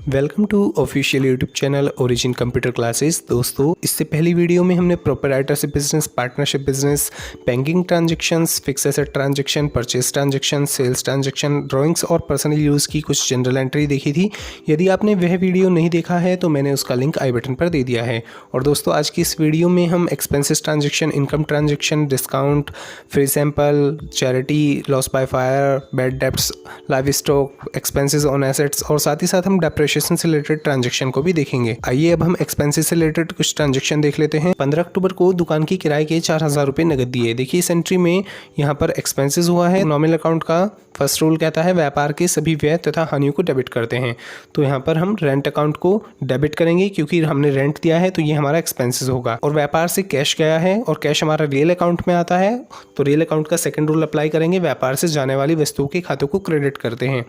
Welcome to official YouTube channel Origin computer classes. दोस्तों, इससे पहली वीडियो में हमने proprietorship business, partnership business, banking transactions, fix asset transaction, purchase transaction, sales transaction, drawings और personal use की कुछ general entry देखी थी। यदि आपने वह वीडियो नहीं देखा है तो मैंने उसका लिंक आई बटन पर दे दिया है। और दोस्तों, आज की इस वीडियो में हम expenses transaction, income transaction, discount, free sample, charity, loss by fire, bad debts, live stock, expenses on assets और साथ ही साथ हम डेप्रिसिएशन से रिलेटेड ट्रांजैक्शन को भी देखेंगे। आइए अब हम एक्सपेंसेस से रिलेटेड कुछ ट्रांजैक्शन देख लेते हैं। 15 अक्टूबर को दुकान की किराए के 4000 रुपये नगद दिए। देखिए, इस एंट्री में यहाँ पर एक्सपेंसेस हुआ है। नॉमिनल अकाउंट का फर्स्ट रूल कहता है व्यापार के सभी व्यय तथा हानियों को डेबिट करते हैं। तो यहाँ पर हम रेंट अकाउंट को डेबिट करेंगे क्योंकि हमने रेंट दिया है, तो ये हमारा एक्सपेंसेस होगा। और व्यापार से कैश गया है और कैश हमारा रियल अकाउंट में आता है, तो रियल अकाउंट का सेकंड रूल अप्लाई करेंगे। व्यापार से जाने वाली वस्तुओं के खातों को क्रेडिट करते हैं,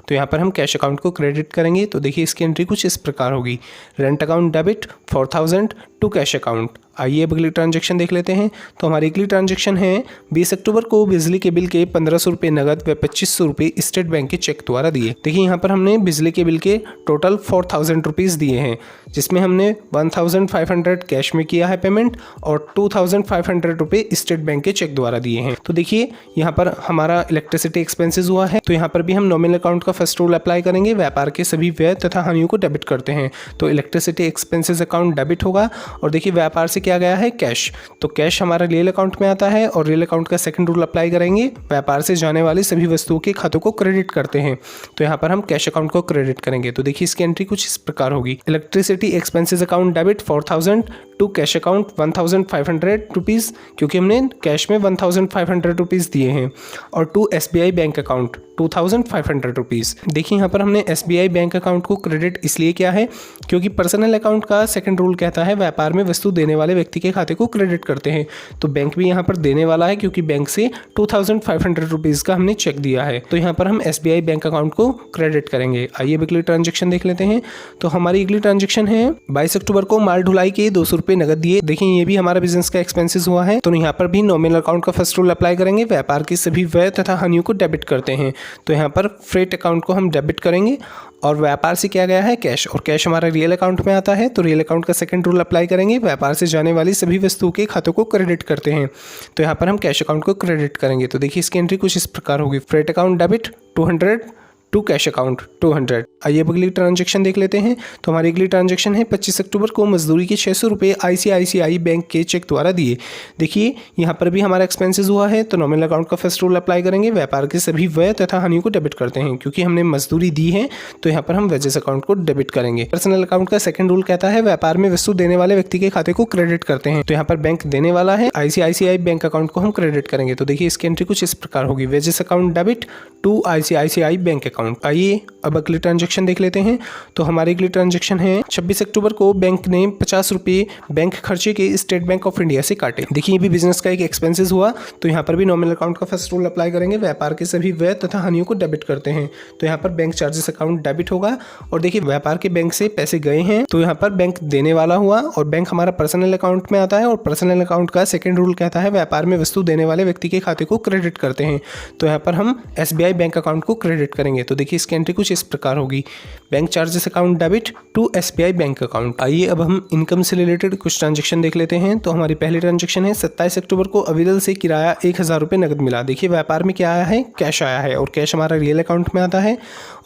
तो यहाँ पर हम कैश अकाउंट को क्रेडिट करेंगे। तो देखिए, इसकी एंट्री कुछ इस प्रकार होगी। Rent account debit 4000 to cash account. आइए अब अगली ट्रांजैक्शन देख लेते हैं। तो हमारी अगली ट्रांजैक्शन है 20 अक्टूबर को बिजली के बिल के 1500 रुपये नगद व 2500 रुपये स्टेट बैंक के चेक द्वारा दिए। देखिए, यहाँ पर हमने बिजली के बिल के टोटल 4000 रुपीज़ दिए हैं, जिसमें हमने 1500 कैश में किया है पेमेंट और 2500 रुपये स्टेट बैंक के चेक द्वारा दिए हैं। तो देखिए, यहाँ पर हमारा इलेक्ट्रिसिटी एक्सपेंसेस हुआ है, तो यहाँ पर भी हम नॉमिनल अकाउंट का फर्स्ट रूल अप्लाई करेंगे। व्यापार के सभी व्यय तथा हानियों को डेबिट करते हैं, तो इलेक्ट्रिसिटी एक्सपेंसेस अकाउंट डेबिट होगा। और देखिए, व्यापार से क्या गया है, कैश, तो कैश हमारा रियल अकाउंट में आता है और रियल अकाउंट का सेकंड रूल अप्लाई करेंगे। व्यापार से जाने वाली सभी वस्तुओं के खातों को क्रेडिट करते हैं, तो यहाँ पर हम कैश अकाउंट को क्रेडिट करेंगे। तो देखिए, इसकी एंट्री कुछ इस प्रकार होगी। Electricity expenses account debit 4000 to cash account 1500 rupees, क्योंकि हमने कैश में 1500 रुपीज़ दिए हैं, और to SBI bank account 2500 rupees. देखिए, यहाँ पर हमने SBI बैंक अकाउंट को क्रेडिट इसलिए किया है क्योंकि पर्सनल अकाउंट का सेकंड रूल कहता है व्यापार में वस्तु देने वाले व्यक्ति के खाते को क्रेडिट करते हैं। तो बैंक भी यहाँ पर देने वाला है क्योंकि बैंक से 2500 रुपीज़ का हमने चेक दिया है, तो यहाँ पर हम SBI बैंक अकाउंट को क्रेडिट करेंगे। आइए अगली ट्रांजेक्शन देख लेते हैं। तो हमारी अगली ट्रांजेक्शन है 22 अक्टूबर को माल ढुलाई के 200 रुपये नगद दिए। देखिए, ये भी हमारा बिजनेस का एक्सपेंसेस हुआ है, तो यहाँ पर भी नॉमिनल अकाउंट का फर्स्ट रूल अप्लाई करेंगे। व्यापार के सभी व्यय तथा हानियों को डेबिट करते हैं, तो यहाँ पर फ्रेट अकाउंट को हम डेबिट करेंगे। और व्यापार से क्या गया है, कैश, और कैश हमारा रियल अकाउंट में आता है, तो रियल अकाउंट का सेकंड रूल अप्लाई करेंगे। व्यापार से जाने वाली सभी वस्तुओं के खातों को क्रेडिट करते हैं, तो यहाँ पर हम कैश अकाउंट को क्रेडिट करेंगे। तो देखिए, इसकी एंट्री कुछ इस प्रकार होगी। Freight account debit 200 to cash account 200। आइए अब अगली ट्रांजैक्शन देख लेते हैं। तो हमारी अगली ट्रांजैक्शन है 25 अक्टूबर को मजदूरी के 600 रुपये ICICI बैंक के चेक द्वारा दिए। देखिए, यहाँ पर भी हमारा एक्सपेंसेस हुआ है, तो नॉमिनल अकाउंट का फर्स्ट रूल अप्लाई करेंगे। व्यापार के सभी व्यय तथा हानियों को डेबिट करते हैं, क्योंकि हमने मजदूरी दी है, तो यहाँ पर हम वेजेस अकाउंट को डेबिट करेंगे। पर्सनल अकाउंट का सेकंड रूल कहता है व्यापार में वस्तु देने वाले व्यक्ति के खाते को क्रेडिट करते हैं, तो यहाँ पर बैंक देने वाला है, ICICI बैंक अकाउंट को हम क्रेडिट करेंगे। तो देखिए, इसकी एंट्री कुछ इस प्रकार होगी। Wages account debit to ICICI bank account. आइए अब अगली ट्रांजैक्शन देख लेते हैं। तो हमारी अगली ट्रांजैक्शन है 26 अक्टूबर को बैंक ने 50 रुपये बैंक खर्चे के स्टेट बैंक ऑफ इंडिया से काटे। देखिए, ये भी बिजनेस का एक एक्सपेंसेस हुआ, तो यहाँ पर भी नॉमिनल अकाउंट का फर्स्ट रूल अप्लाई करेंगे। व्यापार के सभी व्यय तथा हानियों को डेबिट करते हैं, तो यहाँ पर बैंक चार्जेस अकाउंट डेबिट होगा। और देखिए, व्यापार के बैंक से पैसे गए हैं, तो यहाँ पर बैंक देने वाला हुआ, और बैंक हमारा पर्सनल अकाउंट में आता है, और पर्सनल अकाउंट का सेकंड रूल कहता है व्यापार में वस्तु देने वाले व्यक्ति के खाते को क्रेडिट करते हैं, तो यहाँ पर हम SBI बैंक अकाउंट को क्रेडिट करेंगे। तो देखिए, इसकी एंट्री कुछ इस प्रकार होगी। Bank charges account debit to SBI bank account. आइए अब हम इनकम से रिलेटेड कुछ ट्रांजैक्शन देख लेते हैं। तो हमारी पहली ट्रांजैक्शन है 27 अक्टूबर को अविरल से किराया 1000 रुपये नगद मिला। देखिए, व्यापार में क्या आया है, कैश आया है, और कैश हमारा रियल अकाउंट में आता है,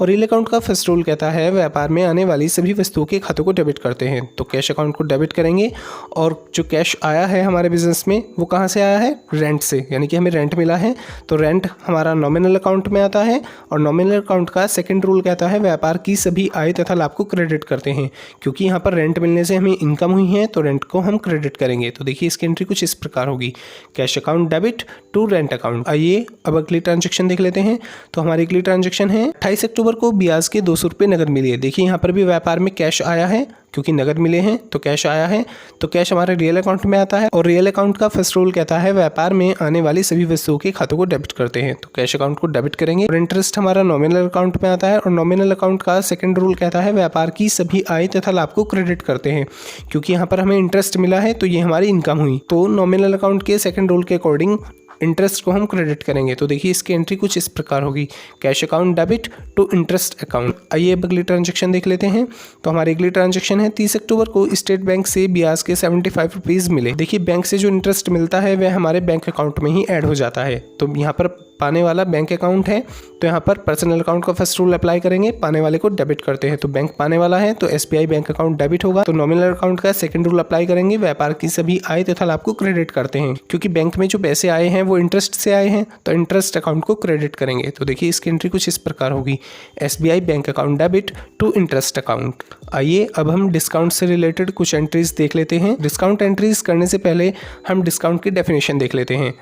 और रियल अकाउंट का फर्स्ट रूल कहता है व्यापार में आने वाली सभी वस्तुओं के खातों को डेबिट करते हैं, तो कैश अकाउंट को डेबिट करेंगे। और जो कैश आया है हमारे बिजनेस में, वो कहाँ से आया है, रेंट से, यानी कि हमें रेंट मिला है, तो रेंट हमारा नॉमिनल अकाउंट में आता है, और नॉमिनल अकाउंट का सेकंड रूल कहता है व्यापार की सभी आय तथा लाभ को क्रेडिट करते हैं, क्योंकि यहाँ पर रेंट मिलने से हमें इनकम हुई है, तो रेंट को हम क्रेडिट करेंगे। तो देखिए, इसकी एंट्री कुछ इस प्रकार होगी। Cash account debit to rent account. आइए अब अगली ट्रांजैक्शन देख लेते हैं। तो हमारी अगली ट्रांजैक्शन है 28 अक्टूबर को ब्याज के 200 रुपये नगद मिले। देखिए, यहाँ पर भी व्यापार में कैश आया है, क्योंकि नगद मिले हैं तो कैश आया है, तो कैश हमारे रियल अकाउंट में आता है, और रियल अकाउंट का फर्स्ट रूल कहता है व्यापार में आने वाली सभी वस्तुओं के खातों को डेबिट करते हैं, तो कैश अकाउंट को डेबिट करेंगे। और इंटरेस्ट हमारा नॉमिनल अकाउंट में आता है, और नॉमिनल अकाउंट का सेकंड रूल कहता है व्यापार की सभी आय तथा लाभ को क्रेडिट करते हैं, क्योंकि यहाँ पर हमें इंटरेस्ट मिला है, तो ये हमारी इनकम हुई। तो नॉमिनल अकाउंट के सेकंड रूल के अकॉर्डिंग इंटरेस्ट को हम क्रेडिट करेंगे। तो देखिए इसकी एंट्री कुछ इस प्रकार होगी, cash account debit to interest account. आइए अब अगली ट्रांजेक्शन देख लेते हैं। तो हमारी अगली ट्रांजेक्शन है 30 अक्टूबर को स्टेट बैंक से ब्याज के 75 रुपीज़ मिले। देखिए बैंक से जो इंटरेस्ट मिलता है वह हमारे बैंक अकाउंट में ही ऐड हो जाता है। तो यहाँ पर पाने वाला बैंक अकाउंट है, तो यहाँ पर पर्सनल अकाउंट का फर्स्ट रूल अप्लाई करेंगे, पाने वाले को डेबिट करते हैं। तो बैंक पाने वाला है तो SBI बैंक अकाउंट डेबिट होगा। तो नॉमिनल अकाउंट का सेकंड रूल अप्लाई करेंगे, व्यापार की सभी आय तथा लाभ को क्रेडिट करते हैं। क्योंकि बैंक में जो पैसे आए हैं वो इंटरेस्ट से आए हैं, तो इंटरेस्ट अकाउंट को क्रेडिट करेंगे। तो देखिए इसकी एंट्री कुछ इस प्रकार होगी, SBI bank account debit to interest account. आइए अब हम डिस्काउंट से रिलेटेड कुछ एंट्रीज देख लेते हैं। डिस्काउंट एंट्रीज करने से पहले हम डिस्काउंट की डेफिनेशन देख लेते हैं।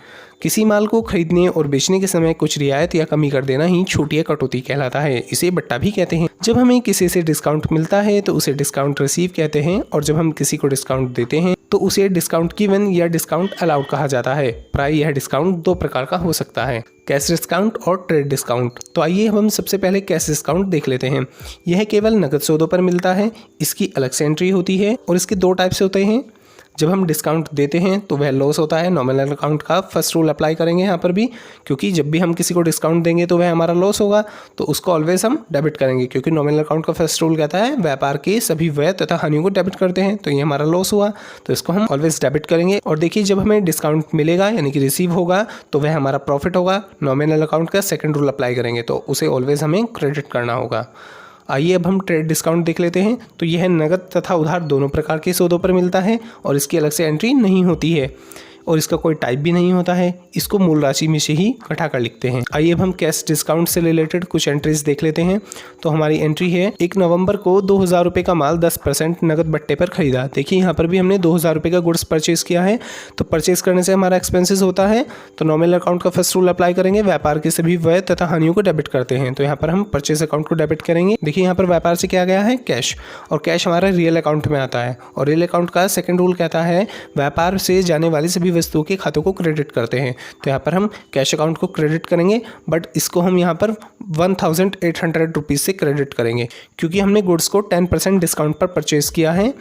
किसी माल को खरीदने और बेचने के समय कुछ रियायत या कमी कर देना ही छूट या कटौती कहलाता है। इसे बट्टा भी कहते हैं। जब हमें किसी से डिस्काउंट मिलता है तो उसे डिस्काउंट रिसीव कहते हैं, और जब हम किसी को डिस्काउंट देते हैं तो उसे डिस्काउंट गिवन या डिस्काउंट अलाउड कहा जाता है। प्राय यह डिस्काउंट दो प्रकार का हो सकता है, कैश डिस्काउंट और ट्रेड डिस्काउंट। तो आइए हम सबसे पहले कैश डिस्काउंट देख लेते हैं। यह केवल नकद सौदों पर मिलता है, इसकी अलग से एंट्री होती है और इसके दो टाइप से होते हैं। जब हम डिस्काउंट देते हैं तो वह लॉस होता है, नॉमिनल अकाउंट का फर्स्ट रूल अप्लाई करेंगे यहाँ पर भी, क्योंकि जब भी हम किसी को डिस्काउंट देंगे तो वह हमारा लॉस होगा, तो उसको ऑलवेज हम डेबिट करेंगे। क्योंकि नॉमिनल अकाउंट का फर्स्ट रूल कहता है व्यापार के सभी व्यय तथा हानियों को डेबिट करते हैं, तो ये हमारा लॉस हुआ, तो इसको हम ऑलवेज डेबिट करेंगे। और देखिए जब हमें डिस्काउंट मिलेगा यानी कि रिसीव होगा तो वह हमारा प्रॉफिट होगा, नॉमिनल अकाउंट का सेकंड रूल अप्लाई करेंगे, तो उसे ऑलवेज हमें क्रेडिट करना होगा। आइए अब हम ट्रेड डिस्काउंट देख लेते हैं। तो यह नकद तथा उधार दोनों प्रकार के सौदों पर मिलता है और इसकी अलग से एंट्री नहीं होती है और इसका कोई टाइप भी नहीं होता है, इसको मूल राशि में से ही घटा कर लिखते हैं। आइए अब हम कैश डिस्काउंट से रिलेटेड कुछ एंट्रीज देख लेते हैं। तो हमारी एंट्री है 1 नवंबर को 2000 रुपये का माल 10% नगद बट्टे पर खरीदा। देखिए यहाँ पर भी हमने 2000 रुपये का गुड्स परचेज किया है, तो परचेज करने से हमारा एक्सपेंसेस होता है, तो नॉमिनल अकाउंट का फर्स्ट रूल अप्लाई करेंगे, व्यापार के सभी व्यय तथा हानियों को डेबिट करते हैं। तो यहाँ पर हम परचेज अकाउंट को डेबिट करेंगे। देखिए यहाँ पर व्यापार से क्या गया है, कैश, और कैश हमारा रियल अकाउंट में आता है, और रियल अकाउंट का सेकंड रूल कहता है व्यापार से जाने वाली सभी वस्तुओं के खातों को क्रेडिट करते हैं। तो यहाँ पर हम कैश अकाउंट को क्रेडिट करेंगे, बट इसको हम यहाँ पर 1800 रुपीज़ से क्रेडिट करेंगे, क्योंकि हमने गुड्स को 10% डिस्काउंट पर परचेज किया है।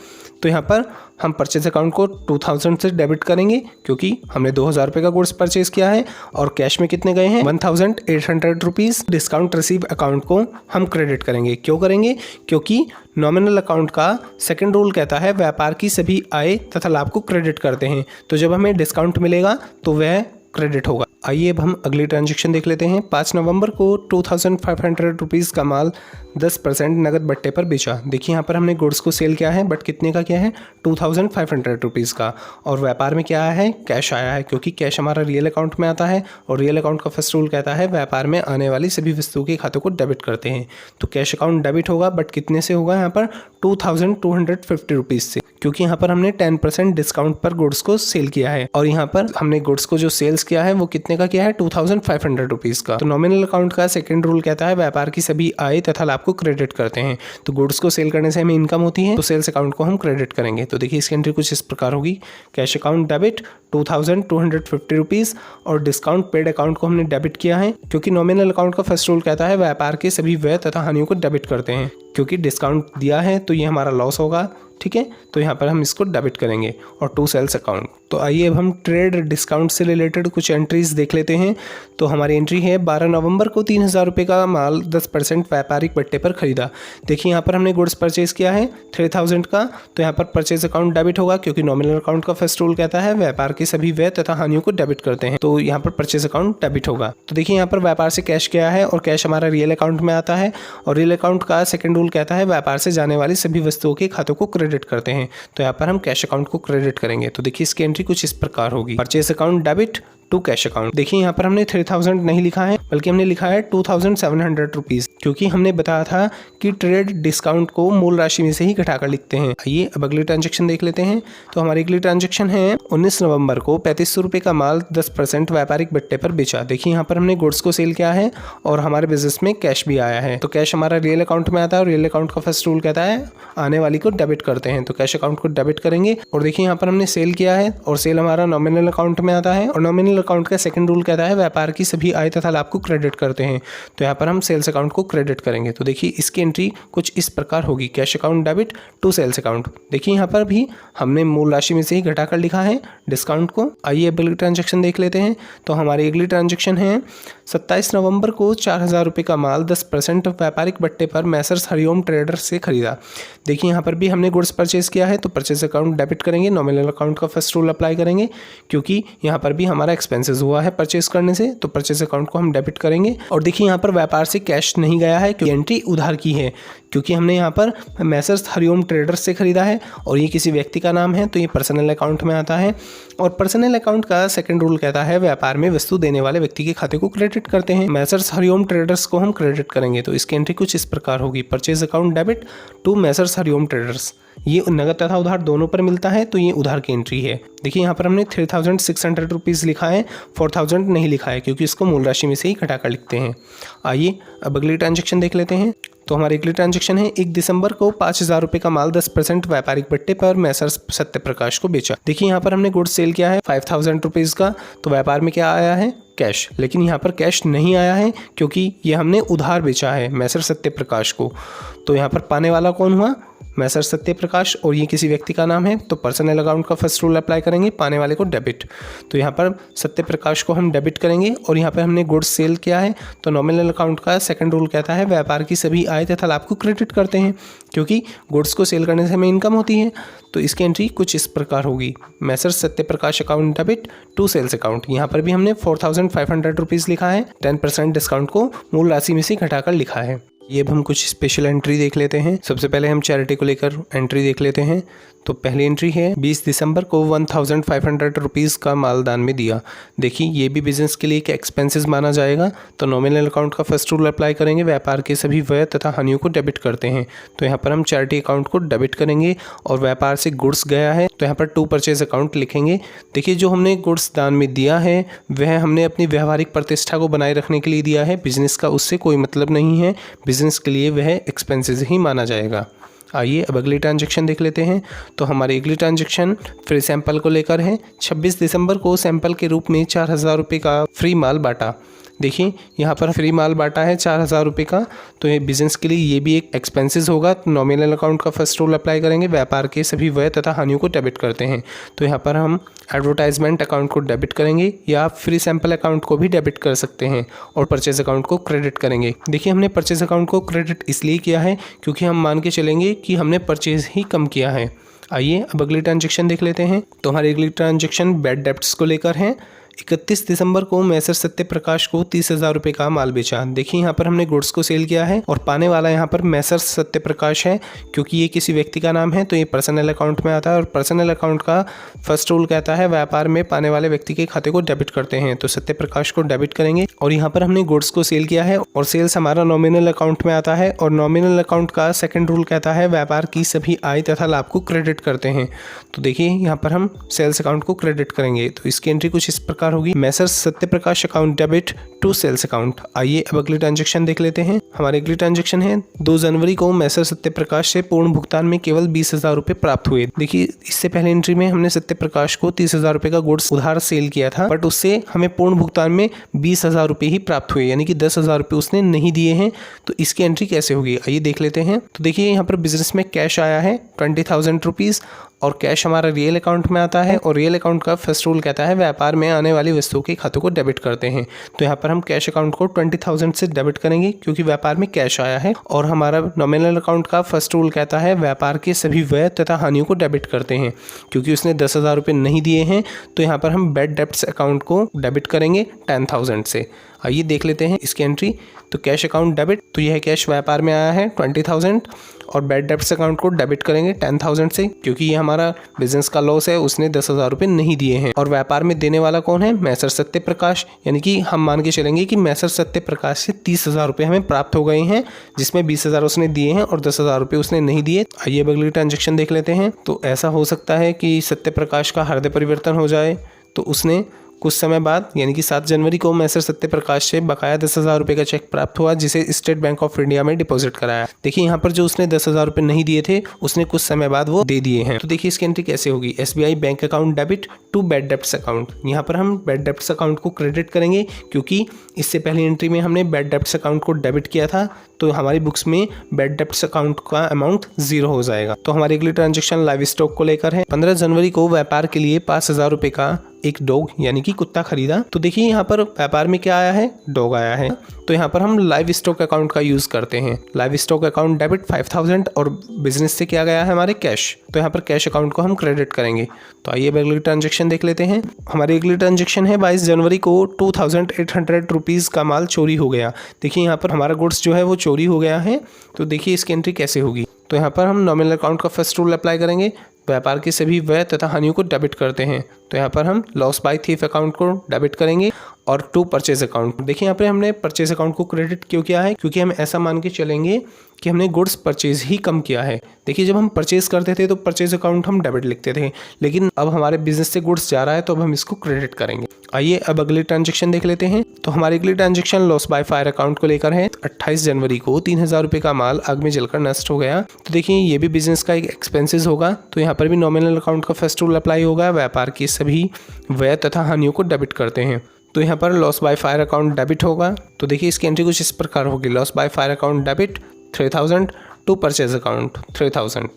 तो यहाँ पर हम परचेज अकाउंट को 2000 से डेबिट करेंगे, क्योंकि हमने 2000 रुपये का गुड्स परचेज किया है और कैश में कितने गए हैं 1800 रुपीज़। डिस्काउंट रिसीव अकाउंट को हम क्रेडिट करेंगे। क्यों करेंगे, क्योंकि नॉमिनल अकाउंट का सेकंड रूल कहता है व्यापार की सभी आय तथा लाभ को क्रेडिट करते हैं, तो जब हमें डिस्काउंट मिलेगा तो वह क्रेडिट होगा। आइए अब हम अगली ट्रांजेक्शन देख लेते हैं। 5 नवंबर को 2500 रुपीज़ का माल 10% नगद बट्टे पर बेचा। देखिए यहाँ पर हमने गुड्स को सेल किया है, बट कितने का किया है 2500 रुपीज़ का, और व्यापार में क्या आया है, कैश आया है, क्योंकि कैश हमारा रियल अकाउंट में आता है और रियल अकाउंट का फर्स्ट रूल कहता है व्यापार में आने वाली सभी वस्तुओं के खातों को डेबिट करते हैं। तो कैश अकाउंट डेबिट होगा, बट कितने से होगा यहाँ पर 2250 रुपीज़ से, क्योंकि यहाँ पर हमने 10% डिस्काउंट पर गुड्स को सेल किया है, और यहाँ पर हमने गुड्स को जो सेल्स किया है वो कितने का किया है 2500 रुपीज़ का। तो नॉमिनल अकाउंट का सेकंड रूल कहता है व्यापार की सभी आय तथा लाभ को क्रेडिट करते हैं। तो गुड्स को सेल करने से हमें इनकम होती है, तो सेल्स अकाउंट को हम क्रेडिट करेंगे। तो देखिए इसकी एंट्री कुछ इस प्रकार होगी, कैश अकाउंट डेबिट 2250 रुपीज़, और डिस्काउंट पेड अकाउंट को हमने डेबिट किया है, क्योंकि नॉमिनल अकाउंट का फर्स्ट रूल कहता है व्यापार के सभी व्यय तथा हानियों को डेबिट करते हैं। क्योंकि डिस्काउंट दिया है तो ये हमारा लॉस होगा, ठीक है, तो यहाँ पर हम इसको डेबिट करेंगे। और टू सेल्स अकाउंट। तो आइए अब हम ट्रेड डिस्काउंट से रिलेटेड कुछ एंट्रीज देख लेते हैं। तो हमारी एंट्री है 12 नवंबर को 3000 रुपये का माल 10% व्यापारिक बट्टे पर खरीदा। देखिए यहाँ पर हमने गुड्स परचेज किया है 3000 का, तो यहाँ पर परचेज अकाउंट डेबिट होगा, क्योंकि नॉमिनल अकाउंट का फर्स्ट रूल कहता है व्यापार के सभी व्यय तथा हानियों को डेबिट करते हैं, तो यहाँ पर परचेज अकाउंट डेबिट होगा। तो देखिए यहाँ पर व्यापार से कैश किया है और कैश हमारा रियल अकाउंट में आता है, और रियल अकाउंट का सेकंड रूल कहता है व्यापार से जाने वाली सभी वस्तुओं के खातों को क्रेडिट करते हैं, तो यहाँ पर हम कैश अकाउंट को क्रेडिट करेंगे। तो देखिए इसकी एंट्री कुछ इस प्रकार होगी, purchase account debit to cash account. देखिए यहाँ पर हमने 3000 नहीं लिखा है, बल्कि हमने लिखा है 2700 रुपीज़, क्योंकि हमने बताया था कि ट्रेड डिस्काउंट को मूल राशि में से ही घटाकर लिखते हैं। आइए अब अगली ट्रांजेक्शन देख लेते हैं। तो हमारी अगली ट्रांजेक्शन है 19 नवंबर को 3500 रुपये का माल 10% व्यापारिक बट्टे पर बेचा। देखिए यहाँ पर हमने गुड्स को सेल किया है और हमारे बिजनेस में कैश भी आया है, तो कैश हमारा रियल अकाउंट में आता है और रियल अकाउंट का फर्स्ट रूल कहता है आने वाली को डेबिट करते हैं, तो कैश अकाउंट को डेबिट करेंगे। और देखिए यहाँ पर हमने सेल किया है और सेल हमारा नॉमिनल अकाउंट में आता है, और नॉमिनल नॉमिनल अकाउंट का सेकंड रूल कहता है व्यापार की सभी आय तथा लाभ को क्रेडिट करते हैं। तो यहाँ पर हम सेल्स अकाउंट को क्रेडिट करेंगे। तो देखिए इसकी एंट्री कुछ इस प्रकार होगी, cash account debit to sales account. देखिए यहाँ पर भी हमने मूल राशि में से ही घटाकर लिखा है डिस्काउंट को। आइए अगली ट्रांजेक्शन देख लेते हैं। तो हमारी अगली ट्रांजेक्शन है 27 नवंबर को 4000 रुपये का माल 10% व्यापारिक बट्टे पर मैसर्स हरिओम ट्रेडर्स से खरीदा। देखिए यहाँ पर भी हमने गुड्स परचेज किया है, तो परचेज अकाउंट डेबिट करेंगे, नॉमिनल अकाउंट का फर्स्ट रूल अप्लाई करेंगे क्योंकि यहाँ पर भी हमारा एक्सपेंसेस हुआ है परचेज करने से, तो परचेज अकाउंट को हम डेबिट करेंगे। और देखिए यहाँ पर व्यापार से कैश नहीं गया है क्योंकि एंट्री उधार की है, क्योंकि हमने यहाँ पर मैसर्स हरिओम ट्रेडर्स से खरीदा है और ये किसी व्यक्ति का नाम है, तो ये पर्सनल अकाउंट में आता है। और पर्सनल अकाउंट का सेकंड रूल कहता है व्यापार में वस्तु देने वाले व्यक्ति के खाते को क्रेडिट करते हैं। मैसर्स हरिओम ट्रेडर्स को हम क्रेडिट करेंगे, तो इसकी एंट्री कुछ इस प्रकार होगी, purchase account debit to messrs Hariom Traders. ये नगद तथा उधार दोनों पर मिलता है, तो ये उधार की एंट्री है। देखिए यहाँ पर हमने 3600 रुपीज़ लिखा है, 4000 नहीं लिखा है क्योंकि इसको मूल राशि में से ही घटाकर लिखते हैं। आइए अब अगली ट्रांजेक्शन देख लेते हैं। तो हमारी अगली ट्रांजेक्शन है 1 दिसंबर को 5000 रुपये का माल 10% व्यापारिक बट्टे पर मैसर्स सत्य प्रकाश को बेचा। देखिए यहाँ पर हमने गुड्स सेल किया है 5000 रुपीज़ का, तो व्यापार में क्या आया है, कैश। लेकिन यहाँ पर कैश नहीं आया है क्योंकि ये हमने उधार बेचा है मैसर सत्य प्रकाश को। तो यहाँ पर पाने वाला कौन हुआ, मैसर सत्य प्रकाश, और ये किसी व्यक्ति का नाम है, तो पर्सनल अकाउंट का फर्स्ट रूल अप्लाई करेंगे, पाने वाले को डेबिट। तो यहाँ पर सत्य प्रकाश को हम डेबिट करेंगे और यहाँ पर हमने गुड्स सेल किया है, तो नॉमिनल अकाउंट का सेकंड रूल कहता है व्यापार की सभी आय तथा लाभ को क्रेडिट करते हैं क्योंकि गुड्स को सेल करने से हमें इनकम होती है। तो इसकी एंट्री कुछ इस प्रकार होगी, messrs Satya Prakash account debit to sales account. यहाँ पर भी हमने 4500 रुपीज़ लिखा है, 10% डिस्काउंट को मूल राशि में से घटाकर लिखा है। ये अब हम कुछ स्पेशल एंट्री देख लेते हैं। सबसे पहले हम चैरिटी को लेकर एंट्री देख लेते हैं। तो पहली एंट्री है 20 दिसंबर को 1500 रुपीज़ का माल दान में दिया। देखिए ये भी बिजनेस के लिए एक एक्सपेंसेस माना जाएगा, तो नॉमिनल अकाउंट का फर्स्ट रूल अप्लाई करेंगे, व्यापार के सभी व्यय तथा हानियों को डेबिट करते हैं। तो यहाँ पर हम चैरिटी अकाउंट को डेबिट करेंगे और व्यापार से गुड्स गया है, तो यहाँ पर टू परचेज अकाउंट लिखेंगे। देखिए जो हमने गुड्स दान में दिया है वह हमने अपनी व्यवहारिक प्रतिष्ठा को बनाए रखने के लिए दिया है, बिजनेस का उससे कोई मतलब नहीं है, बिजनेस के लिए वह एक्सपेंसेस ही माना जाएगा। आइए अब अगली ट्रांजेक्शन देख लेते हैं। तो हमारी अगली ट्रांजेक्शन फ्री सैंपल को लेकर है। 26 दिसंबर को सैंपल के रूप में 4000 रुपये का फ्री माल बांटा। देखिए यहाँ पर फ्री माल बांटा है 4000 रुपये का, तो ये बिजनेस के लिए ये भी एक एक्सपेंसेस होगा। तो नॉमिनल अकाउंट का फर्स्ट रूल अप्लाई करेंगे, व्यापार के सभी व्यय तथा हानियों को डेबिट करते हैं। तो यहाँ पर हम एडवर्टाइजमेंट अकाउंट को डेबिट करेंगे या फ्री सैंपल अकाउंट को भी डेबिट कर सकते हैं और परचेज अकाउंट को क्रेडिट करेंगे। देखिए हमने परचेज अकाउंट को क्रेडिट इसलिए किया है क्योंकि हम मान के चलेंगे कि हमने परचेज ही कम किया है। आइए अब अगली ट्रांजेक्शन देख लेते हैं। तो हमारी अगली ट्रांजेक्शन बैड डेब्ट्स को लेकर है। 31 दिसंबर को मैसर सत्य प्रकाश को 30,000 रुपये का माल बेचा। देखिए यहाँ पर हमने गुड्स को सेल किया है और पाने वाला यहाँ पर मैसर सत्य प्रकाश है क्योंकि ये किसी व्यक्ति का नाम है, तो ये पर्सनल अकाउंट में आता है और पर्सनल अकाउंट का फर्स्ट रूल कहता है व्यापार में पाने वाले व्यक्ति के खाते को डेबिट करते हैं। तो सत्य प्रकाश को डेबिट करेंगे और यहाँ पर हमने गुड्स को सेल किया है और सेल्स हमारा नॉमिनल अकाउंट में आता है और नॉमिनल अकाउंट का सेकंड रूल कहता है व्यापार की सभी आय तथा लाभ को क्रेडिट करते हैं। तो देखिए यहाँ पर हम सेल्स अकाउंट को क्रेडिट करेंगे, तो इसकी एंट्री कुछ इस प्रकार होगी, messrs Satya Prakash account debit to sales account. आइए अब अगली ट्रांजेक्शन देख लेते हैं। हमारी अगली ट्रांजेक्शन है 2 जनवरी को मैसर सत्य प्रकाश से पूर्ण भुगतान में केवल 20,000 रुपये प्राप्त हुए। देखिए इससे पहले एंट्री में हमने सत्य प्रकाश को 30,000 रुपये का गुड्स उधार सेल किया था, बट उससे हमें पूर्ण भुगतान में 20,000 रुपये ही प्राप्त हुए, यानी कि 10,000 रुपये उसने नहीं दिए हैं। तो इसकी एंट्री कैसे होगी आइए देख लेते हैं। तो देखिए यहाँ पर बिजनेस में कैश आया है 20,000 रुपीज़ और कैश हमारा रियल अकाउंट में आता है और रियल अकाउंट का फर्स्ट रूल कहता है व्यापार में आने वाली वस्तुओं के खातों को डेबिट करते हैं। तो यहाँ पर हम कैश अकाउंट को 20,000 से डेबिट करेंगे क्योंकि व्यापार में कैश आया है और हमारा नॉमिनल अकाउंट का फर्स्ट रूल कहता है व्यापार के सभी व्यय तथा हानियों को डेबिट करते हैं क्योंकि उसने 10,000 रुपये नहीं दिए हैं। तो यहाँ पर हम बैड डेब्ट्स अकाउंट को डेबिट करेंगे 10,000 से। आइए देख लेते हैं इसकी एंट्री। तो कैश अकाउंट डेबिट, तो यह कैश व्यापार में आया है 20,000 और बैड डेब्ट्स अकाउंट को डेबिट करेंगे 10,000 से क्योंकि ये हमारा बिजनेस का लॉस है, उसने 10,000 रुपये नहीं दिए हैं। और व्यापार में देने वाला कौन है, मैसर सत्य प्रकाश, यानी कि हम मान के चलेंगे कि मैसर सत्य प्रकाश से 30,000 रुपये हमें प्राप्त हो गए हैं, जिसमें 20,000 उसने दिए हैं और 10,000 रुपये उसने नहीं दिए। आइए अगली ट्रांजेक्शन देख लेते हैं। तो ऐसा हो सकता है कि सत्य प्रकाश का हृदय परिवर्तन हो जाए, तो उसने कुछ समय बाद यानी कि 7 जनवरी को मैसर सत्य प्रकाश से बकाया 10,000 रुपये का चेक प्राप्त हुआ, जिसे स्टेट बैंक ऑफ इंडिया में डिपॉजिट कराया। देखिए यहाँ पर जो उसने 10,000 रुपये नहीं दिए थे, उसने कुछ समय बाद वो दे दिए हैं। तो देखिए इसकी एंट्री कैसे होगी। SBI bank account debit to bad debts account. यहाँ पर हम बैड डेब्ट्स अकाउंट को क्रेडिट करेंगे, क्योंकि इससे पहले एंट्री में हमने बैड डेब्ट्स अकाउंट को डेबिट किया था, तो हमारी बुक्स में बैड डेब्ट्स अकाउंट का अमाउंट 0 हो जाएगा। तो हमारी अगली ट्रांजेक्शन लाइव स्टॉक को लेकर है। 15 जनवरी को व्यापार के लिए 5,000 रुपये का एक डॉग यानी कि कुत्ता खरीदा। तो देखिए यहाँ पर व्यापार में क्या आया है, डॉग आया है। तो यहाँ पर हम लाइव स्टॉक अकाउंट का यूज करते हैं। लाइव स्टॉक अकाउंट डेबिट 5,000 और बिजनेस से क्या गया है हमारे कैश, तो यहाँ पर कैश अकाउंट को हम क्रेडिट करेंगे। तो आइए अगली ट्रांजेक्शन देख लेते हैं। हमारी अगली ट्रांजेक्शन है 22 जनवरी को 2,800 रुपीज़ का माल चोरी हो गया। देखिए यहाँ पर हमारा गुड्स जो है वो चोरी हो गया है। तो देखिए इसकी एंट्री कैसे होगी। तो यहाँ पर हम नॉमिनल अकाउंट का फर्स्ट रूल अप्लाई करेंगे। व्यापार की सभी व्यय तथा हानियों को डेबिट करते हैं। तो यहाँ पर हम लॉस बाय थीफ अकाउंट को डेबिट करेंगे और टू परचेज अकाउंट। देखिए यहाँ पे हमने परचेज अकाउंट को क्रेडिट क्यों किया है, क्योंकि हम ऐसा मान के चलेंगे कि हमने गुड्स परचेज ही कम किया है। देखिए जब हम परचेज करते थे तो परचेज अकाउंट हम डेबिट लिखते थे, लेकिन अब हमारे बिजनेस से गुड्स जा रहा है तो अब हम इसको क्रेडिट करेंगे। आइए अब अगली ट्रांजेक्शन देख लेते हैं। तो हमारी अगली transaction loss by fire account को लेकर है। 28 जनवरी को 3,000 रुपये का माल आग में जलकर नष्ट हो गया। तो देखिए ये भी बिजनेस का एक एक्सपेंसेस होगा, तो यहाँ पर भी नॉमिनल अकाउंट का फर्स्ट रूल अप्लाई होगा। व्यापार की सभी व्यय तथा हानियों को डेबिट करते हैं। तो यहाँ पर loss by fire account debit होगा। तो देखिए इसकी एंट्री कुछ इस प्रकार होगी। Loss by fire account debit 3,000 to purchase account 3,000।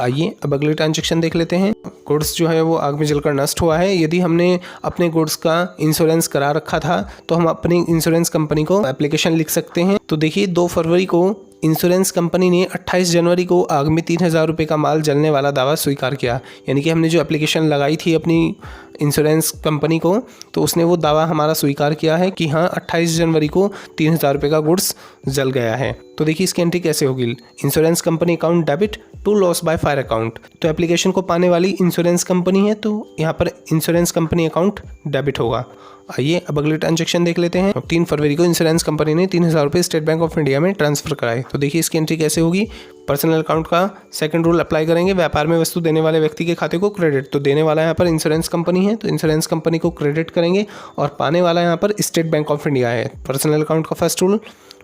आइए अब अगली ट्रांजेक्शन देख लेते हैं। गुड्स जो है वो आग में जलकर नष्ट हुआ है। यदि हमने अपने गुड्स का इंश्योरेंस करा रखा था तो हम अपनी इंश्योरेंस कंपनी को एप्लीकेशन लिख सकते हैं। तो देखिए 2 फरवरी को इंश्योरेंस कंपनी ने 28 जनवरी को आग में 3,000 रुपये का माल जलने वाला दावा स्वीकार किया। यानी कि हमने जो एप्लीकेशन लगाई थी अपनी इंश्योरेंस कंपनी को, तो उसने वो दावा हमारा स्वीकार किया है कि हाँ 28 जनवरी को 3,000 रुपये का गुड्स जल गया है। तो देखिए इसकी एंट्री कैसे होगी। Insurance company account debit to loss by fire account. तो एप्लीकेशन को पाने वाली इंश्योरेंस कंपनी है, तो यहाँ पर इंश्योरेंस कंपनी अकाउंट डेबिट होगा। आइए अब अगली ट्रांजेक्शन देख लेते हैं। 3 फरवरी को इंश्योरेंस कंपनी ने 3,000 रुपये स्टेट बैंक ऑफ इंडिया में ट्रांसफर कराए। तो देखिए इसकी एंट्री कैसे होगी। पर्सनल अकाउंट का सेकंड रूल अप्लाई करेंगे। व्यापार में वस्तु देने वाले व्यक्ति के खाते को क्रेडिट, तो देने वाला यहाँ पर इंश्योरेंस कंपनी है तो इंश्योरेंस कंपनी को क्रेडिट करेंगे, और पाने वाला यहाँ पर स्टेट बैंक ऑफ इंडिया है। पर्सनल अकाउंट का फर्स्ट रूल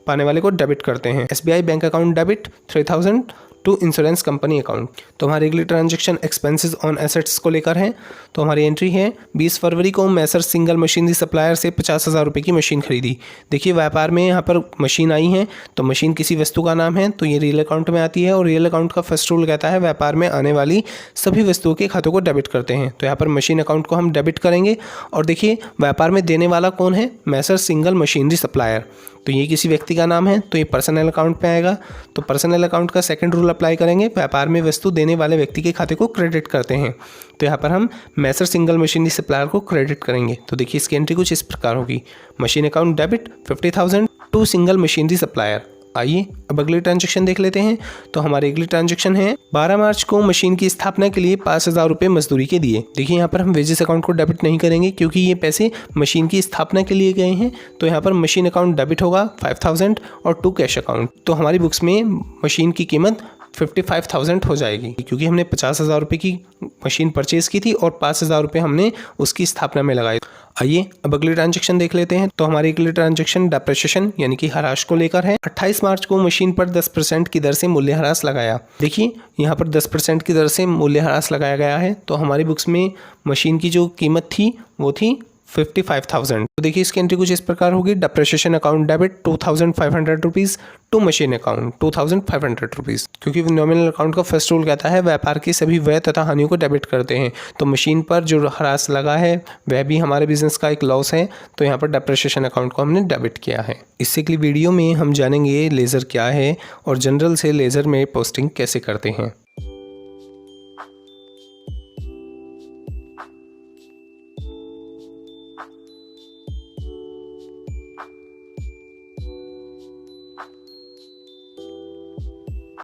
पाने वाले को डेबिट करते हैं। SBI bank account debit 3,000 to insurance company account. तो हमारी अगली ट्रांजेक्शन एक्सपेंसेस ऑन एसेट्स को लेकर है। तो हमारी एंट्री है 20 फरवरी को मैसर सिंगल मशीनरी सप्लायर से 50,000 रुपये की मशीन खरीदी। देखिए व्यापार में यहाँ पर मशीन आई है, तो मशीन किसी वस्तु का नाम है तो ये रियल अकाउंट में आती है, और रियल अकाउंट का फर्स्ट रूल कहता है व्यापार में आने वाली सभी वस्तुओं के खातों को डेबिट करते हैं। तो यहाँ पर मशीन अकाउंट को हम डेबिट करेंगे। और देखिए व्यापार में देने वाला कौन है, मैसर सिंगल मशीनरी सप्लायर, तो ये किसी व्यक्ति का नाम है तो ये पर्सनल अकाउंट में आएगा। तो पर्सनल अकाउंट का सेकंड रूल अप्लाई करेंगे। व्यापार में वस्तु देने वाले व्यक्ति के खाते को क्रेडिट करते हैं, तो यहाँ पर हम मैसर सिंगल मशीनरी सप्लायर को क्रेडिट करेंगे। तो देखिए इसकी एंट्री कुछ इस प्रकार होगी। Machine account debit 50,000 to single machinery supplier. आइए अब अगली ट्रांजेक्शन देख लेते हैं। तो हमारी अगली ट्रांजेक्शन है 12 मार्च को मशीन की स्थापना के लिए 5,000 रुपये मजदूरी के दिए। देखिए यहाँ पर हम वेजेस अकाउंट को डेबिट नहीं करेंगे, क्योंकि ये पैसे मशीन की स्थापना के लिए गए हैं। तो यहाँ पर मशीन अकाउंट डेबिट होगा 5,000 और टू कैश अकाउंट। तो हमारी बुक्स में मशीन की कीमत 55,000 हो जाएगी, क्योंकि हमने 50,000 रुपये की मशीन परचेज की थी और 5,000 रुपये हमने उसकी स्थापना में लगाए। आइए अब अगली ट्रांजेक्शन देख लेते हैं। तो हमारी अगली ट्रांजेक्शन डेप्रिसिएशन यानी कि ह्रास को लेकर है। 28 मार्च को मशीन पर 10% की दर से मूल्यह्रास लगाया। देखिए यहाँ पर 10% की दर से मूल्यह्रास लगाया गया है। तो हमारी बुक्स में मशीन की जो कीमत थी वो थी 55,000। तो देखिए इसकी एंट्री कुछ इस प्रकार होगी। Depreciation account debit 2,500 rupees to machine account 2,500 rupees, क्योंकि नॉमिनल अकाउंट का फर्स्ट रूल कहता है व्यापार की सभी व्यय तथा हानियों को डेबिट करते हैं। तो मशीन पर जो ह्रास लगा है वह भी हमारे बिजनेस का एक लॉस है, तो यहाँ पर डेप्रिसिएशन अकाउंट को हमने डेबिट किया है। इससे अगली वीडियो में हम जानेंगे लेज़र क्या है और जनरल से लेज़र में पोस्टिंग कैसे करते हैं।